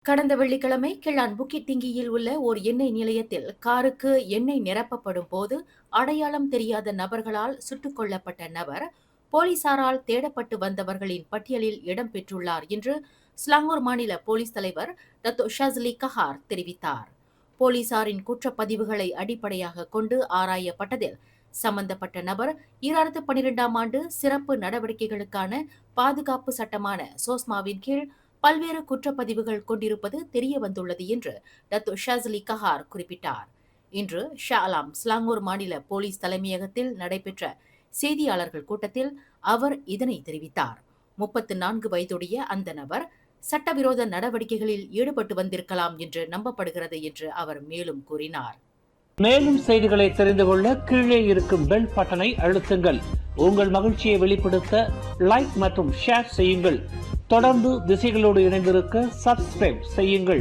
கடந்த வெள்ளிக்கிழமை கிளான் புக்கிட் டிங்கியில் உள்ள ஓர் எண்ணெய் நிலையத்தில் காருக்கு எண்ணெய் நிரப்பப்படும் போது அடையாளம் தெரியாத நபர்களால் சுட்டுக் கொல்லப்பட்ட நபர் போலீசாரால் தேடப்பட்டு வந்தவர்களின் பட்டியலில் இடம்பெற்றுள்ளார் என்று ஸ்லாங்கூர் மாநில போலீஸ் தலைவர் டத்தோ ஷாஸ்லி கஹார் தெரிவித்தார். போலீசாரின் குற்றப்பதிவுகளை அடிப்படையாக கொண்டு ஆராயப்பட்டதில் சம்பந்தப்பட்ட நபர் 2012ஆம் ஆண்டு சிறப்பு நடவடிக்கைகளுக்கான பாதுகாப்பு சட்டமான சோஸ்மாவின் கீழ் பல்வேறு குற்றப்பதிவுகள் கொண்டிருப்பது தெரியவந்துள்ளது என்று டத்தோ ஷாஸ்லி கஹார் குறிப்பிட்டார். இன்று ஷா அலாம் ஸ்லாங்கூர் மாநில போலீஸ் தலைமையகத்தில் நடைபெற்ற செய்தியாளர்கள் கூட்டத்தில் அவர் இதனை தெரிவித்தார். 34 வயதுடைய அந்த நபர் சட்டவிரோத நடவடிக்கைகளில் ஈடுபட்டு வந்திருக்கலாம் என்று நம்பப்படுகிறது என்று அவர் மேலும் கூறினார். மேலும் செய்திகளை தெரிந்து கொள்ள கீழே இருக்கும் பெல் பட்டனை அழுத்துங்கள். உங்கள் மகிழ்ச்சியை வெளிப்படுத்த லைக் மற்றும் ஷேர் செய்யுங்கள். தொடர்ந்து திசைகளோடு இணைந்திருக்க சப்ஸ்கிரைப் செய்யுங்கள்.